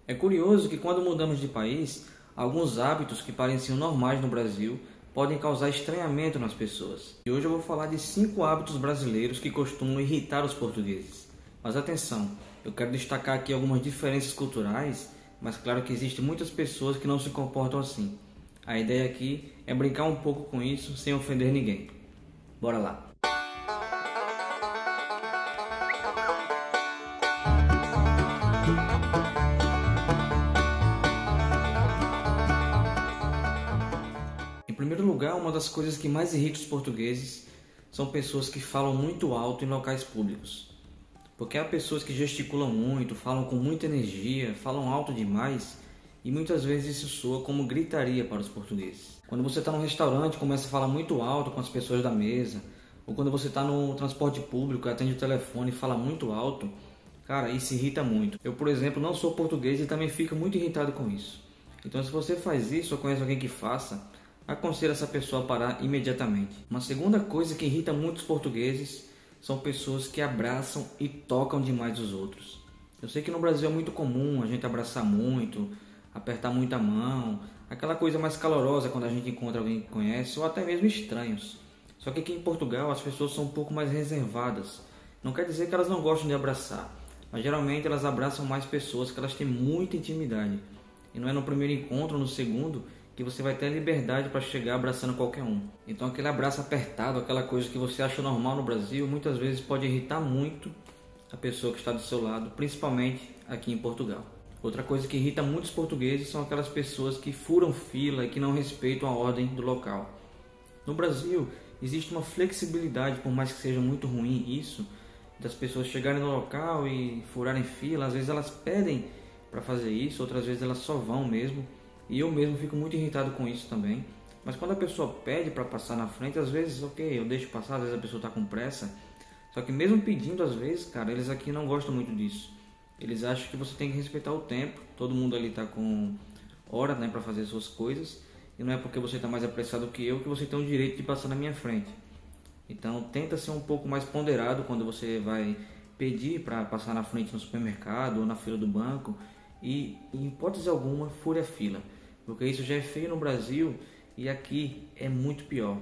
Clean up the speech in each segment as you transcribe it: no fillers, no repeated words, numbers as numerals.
É curioso que quando mudamos de país, alguns hábitos que pareciam normais no Brasil podem causar estranhamento nas pessoas. E hoje eu vou falar de 5 hábitos brasileiros que costumam irritar os portugueses. Mas atenção, eu quero destacar aqui algumas diferenças culturais, mas claro que existem muitas pessoas que não se comportam assim. A ideia aqui é brincar um pouco com isso sem ofender ninguém. Bora lá! Em primeiro lugar, uma das coisas que mais irrita os portugueses são pessoas que falam muito alto em locais públicos. Porque há pessoas que gesticulam muito, falam com muita energia, falam alto demais e muitas vezes isso soa como gritaria para os portugueses. Quando você está num restaurante e começa a falar muito alto com as pessoas da mesa, ou quando você está no transporte público e atende o telefone e fala muito alto, cara, isso irrita muito. Eu, por exemplo, não sou português e também fico muito irritado com isso. Então, se você faz isso ou conhece alguém que faça, aconselho essa pessoa a parar imediatamente. Uma segunda coisa que irrita muitos portugueses são pessoas que abraçam e tocam demais os outros. Eu sei que no Brasil é muito comum a gente abraçar muito, apertar muita mão, aquela coisa mais calorosa quando a gente encontra alguém que conhece ou até mesmo estranhos. Só que aqui em Portugal as pessoas são um pouco mais reservadas. Não quer dizer que elas não gostam de abraçar, mas geralmente elas abraçam mais pessoas que elas têm muita intimidade. E não é no primeiro encontro ou no segundo que você vai ter a liberdade para chegar abraçando qualquer um. Então aquele abraço apertado, aquela coisa que você acha normal no Brasil, muitas vezes pode irritar muito a pessoa que está do seu lado, principalmente aqui em Portugal. Outra coisa que irrita muitos portugueses são aquelas pessoas que furam fila e que não respeitam a ordem do local. No Brasil, existe uma flexibilidade, por mais que seja muito ruim isso, das pessoas chegarem no local e furarem fila. Às vezes elas pedem para fazer isso, outras vezes elas só vão mesmo. E eu mesmo fico muito irritado com isso também. Mas quando a pessoa pede para passar na frente, às vezes, ok, eu deixo passar, às vezes a pessoa está com pressa. Só que mesmo pedindo, às vezes, cara, eles aqui não gostam muito disso. Eles acham que você tem que respeitar o tempo. Todo mundo ali está com hora, né, para fazer suas coisas. E não é porque você está mais apressado que eu você tem o direito de passar na minha frente. Então tenta ser um pouco mais ponderado quando você vai pedir para passar na frente no supermercado ou na fila do banco. E em hipótese alguma, fure a fila. Porque isso já é feio no Brasil e aqui é muito pior.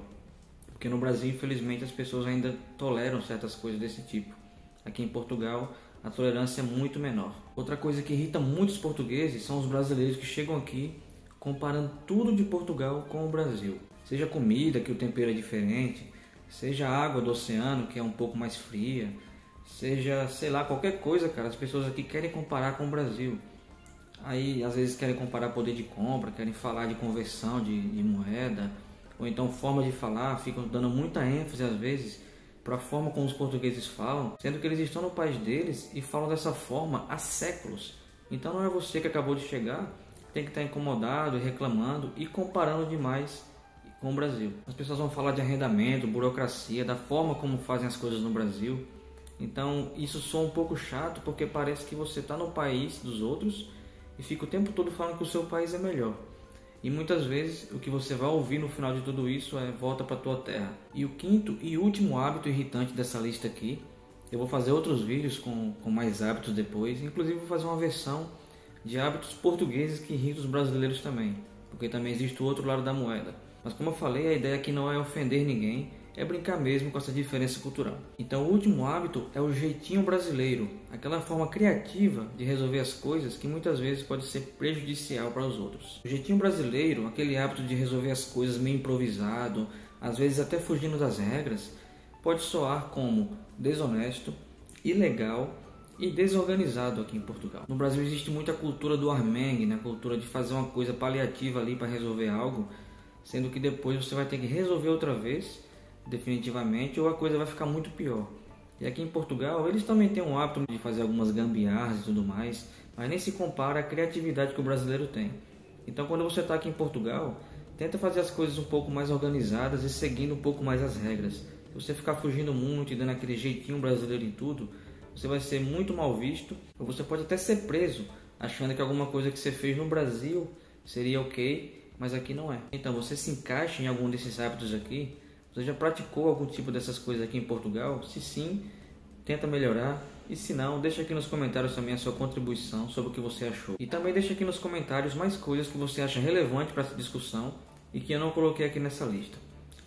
Porque no Brasil, infelizmente, as pessoas ainda toleram certas coisas desse tipo. Aqui em Portugal, a tolerância é muito menor. Outra coisa que irrita muitos portugueses são os brasileiros que chegam aqui comparando tudo de Portugal com o Brasil. Seja comida, que o tempero é diferente, seja a água do oceano, que é um pouco mais fria, seja, sei lá, qualquer coisa, cara. As pessoas aqui querem comparar com o Brasil. Aí às vezes querem comparar poder de compra, querem falar de conversão de moeda, ou então forma de falar, ficam dando muita ênfase às vezes para a forma como os portugueses falam, sendo que eles estão no país deles e falam dessa forma há séculos. Então não é você que acabou de chegar, tem que estar incomodado e reclamando e comparando demais com o Brasil. As pessoas vão falar de arrendamento, burocracia, da forma como fazem as coisas no Brasil. Então isso soa um pouco chato porque parece que você está no país dos outros e fica o tempo todo falando que o seu país é melhor. E muitas vezes o que você vai ouvir no final de tudo isso é volta para tua terra. E o quinto e último hábito irritante dessa lista aqui, eu vou fazer outros vídeos com mais hábitos depois, inclusive vou fazer uma versão de hábitos portugueses que irritam os brasileiros também, porque também existe o outro lado da moeda. Mas como eu falei, a ideia aqui não é ofender ninguém, é brincar mesmo com essa diferença cultural. Então o último hábito é o jeitinho brasileiro, aquela forma criativa de resolver as coisas que muitas vezes pode ser prejudicial para os outros. O jeitinho brasileiro, aquele hábito de resolver as coisas meio improvisado, às vezes até fugindo das regras, pode soar como desonesto, ilegal e desorganizado aqui em Portugal. No Brasil existe muita cultura do armengue, né? A cultura de fazer uma coisa paliativa ali para resolver algo, sendo que depois você vai ter que resolver outra vez definitivamente, ou a coisa vai ficar muito pior. E aqui em Portugal eles também têm um hábito de fazer algumas gambiarras e tudo mais, mas nem se compara à criatividade que o brasileiro tem. Então quando você está aqui em Portugal, tenta fazer as coisas um pouco mais organizadas e seguindo um pouco mais as regras. Se você ficar fugindo muito e dando aquele jeitinho brasileiro em tudo, você vai ser muito mal visto, ou você pode até ser preso achando que alguma coisa que você fez no Brasil seria ok, mas aqui não é. Então você se encaixa em algum desses hábitos aqui. Você já praticou algum tipo dessas coisas aqui em Portugal? Se sim, tenta melhorar, E se não, deixa aqui nos comentários também a sua contribuição sobre o que você achou. E também deixa aqui nos comentários mais coisas que você acha relevante para essa discussão e que eu não coloquei aqui nessa lista.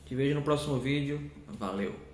Te vejo no próximo vídeo. Valeu!